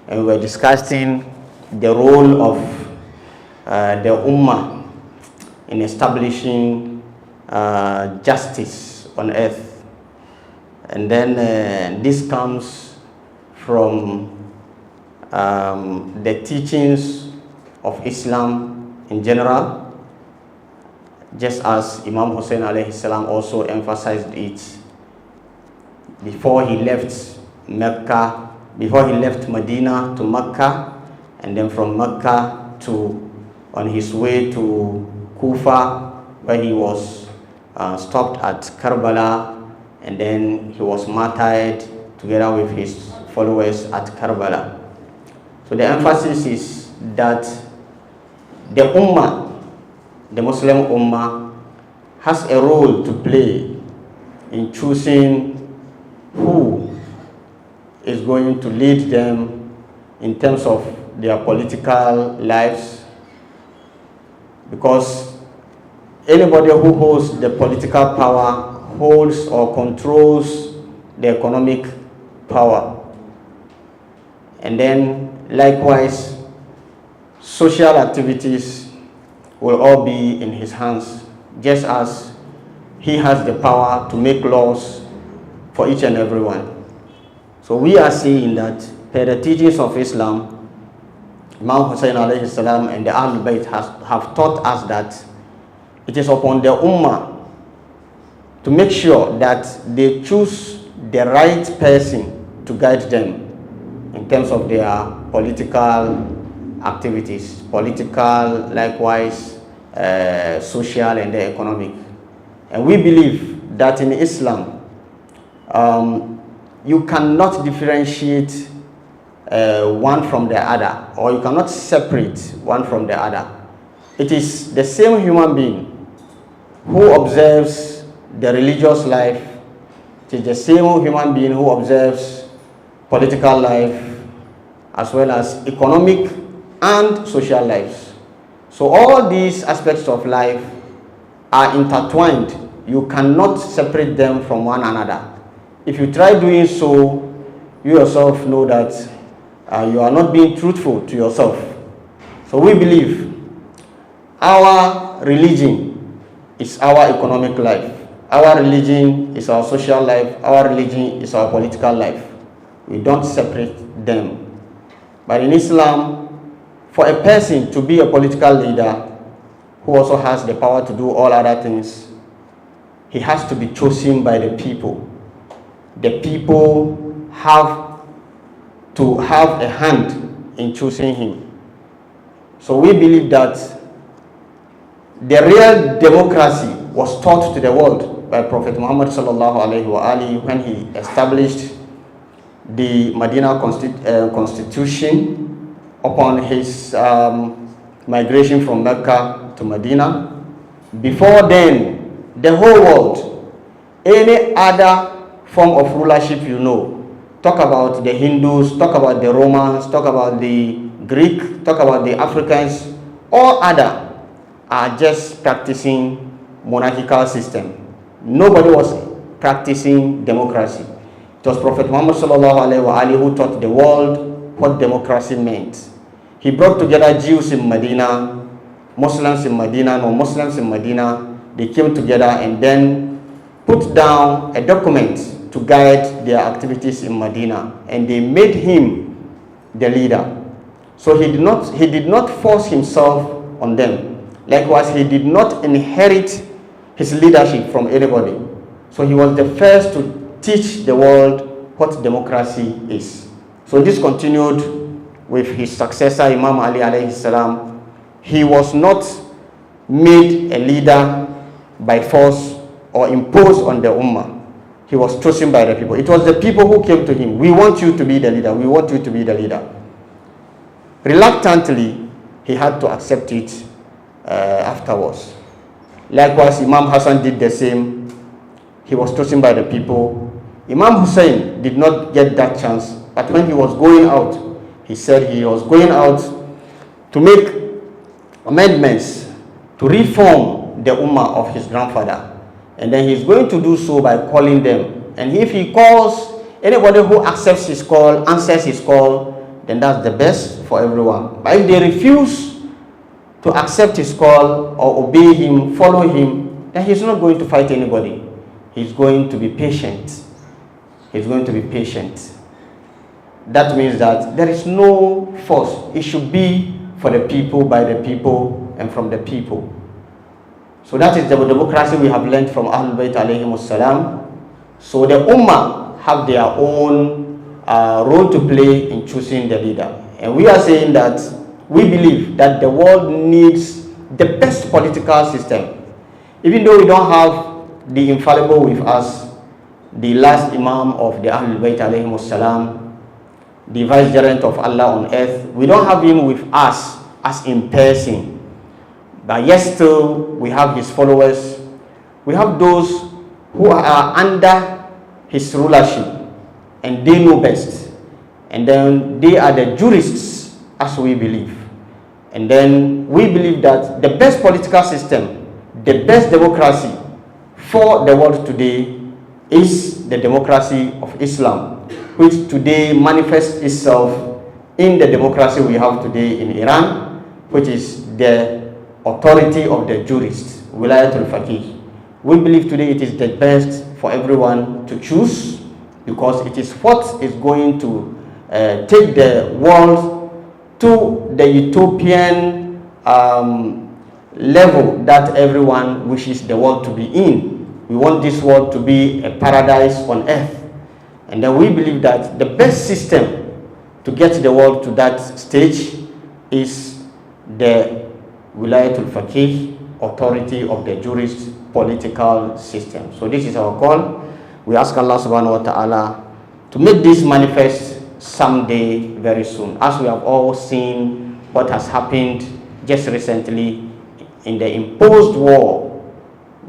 and we were discussing the role of the Ummah in establishing justice on earth. And then this comes from the teachings of Islam in general, just as Imam Hussein alayhi salam also emphasized it before he left Mecca, before he left Medina to Mecca, and then from Mecca to on his way to Kufa, where he was stopped at Karbala, and then he was martyred together with his followers at Karbala. So the emphasis is that the Ummah, the Muslim Ummah, has a role to play in choosing who is going to lead them in terms of their political lives, because anybody who holds the political power holds or controls the economic power. And then likewise, social activities will all be in his hands, just as he has the power to make laws for each and every one. So we are seeing that per the teachings of Islam, Imam Hussein alayhi salam and the Ahlul Bayt have taught us that it is upon the Ummah to make sure that they choose the right person to guide them in terms of their political activities, political, likewise, social and economic. And we believe that in Islam, you cannot differentiate one from the other, or you cannot separate one from the other. It is the same human being who observes the religious life. It is the same human being who observes political life, as well as economic and social lives. So all these aspects of life are intertwined. You cannot separate them from one another. If you try doing so, you yourself know that you are not being truthful to yourself. So we believe our religion is our economic life. Our religion is our social life. Our religion is our political life. We don't separate them. But in Islam, for a person to be a political leader who also has the power to do all other things, he has to be chosen by the people. The people have to have a hand in choosing him. So we believe that the real democracy was taught to the world by Prophet Muhammad sallallahu alaihi wasallam when he established the Medina constitution upon his migration from Mecca to Medina. Before then, the whole world, any other form of rulership you know, talk about the Hindus, talk about the Romans, talk about the Greek, talk about the Africans, all other are just practicing monarchical system. Nobody was practicing democracy. It was Prophet Muhammad sallallahu alaihi wasallam who taught the world what democracy meant. He brought together Jews in Medina, Muslims in Medina, non-Muslims in Medina. They came together and then put down a document to guide their activities in Medina, and they made him the leader. So he did not force himself on them. Likewise, he did not inherit his leadership from anybody. So he was the first to teach the world what democracy is. So this continued with his successor, Imam Ali alayhi salam. He was not made a leader by force or imposed on the Ummah. He was chosen by the people. It was the people who came to him. We want you to be the leader. We want you to be the leader. Reluctantly, he had to accept it afterwards. Likewise, Imam Hassan did the same. He was chosen by the people. Imam Hussein did not get that chance, but when he was going out, he said he was going out to make amendments to reform the Ummah of his grandfather. And then he's going to do so by calling them. And if he calls, anybody who accepts his call, answers his call, then that's the best for everyone. But if they refuse to accept his call or obey him, follow him, then he's not going to fight anybody. He's going to be patient. He's going to be patient. That means that there is no force. It should be for the people, by the people, and from the people. So that is the democracy we have learned from Ahlul Bayt alayhimus salam. So the Ummah have their own role to play in choosing the leader. And we are saying that we believe that the world needs the best political system. Even though we don't have the infallible with us, the last Imam of the Ahlul Bayt alayhimus salam, the vicegerent of Allah on earth, we don't have him with us as in person. But yet still, we have his followers. We have those who are under his rulership, and they know best. And then they are the jurists, as we believe. And then we believe that the best political system, the best democracy for the world today is the democracy of Islam, which today manifests itself in the democracy we have today in Iran, which is the authority of the jurists, Wilayatul Faqih. We believe today it is the best for everyone to choose, because it is what is going to take the world to the utopian level that everyone wishes the world to be in. We want this world to be a paradise on earth. And then we believe that the best system to get the world to that stage is the Wilayatul Faqih, authority of the jurist political system. So this is our call. We ask Allah subhanahu wa ta'ala to make this manifest someday very soon, as we have all seen what has happened just recently in the imposed war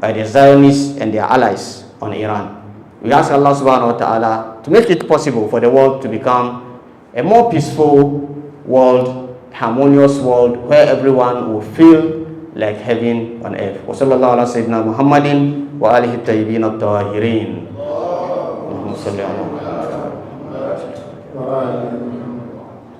by the Zionists and their allies on Iran. We ask Allah subhanahu wa ta'ala to make it possible for the world to become a more peaceful world, harmonious world, where everyone will feel like heaven on earth. Wa sallallahu ala sayyidina Muhammadin wa alihi tayyibin at-tahirin. Allahumma salli ala Muhammad.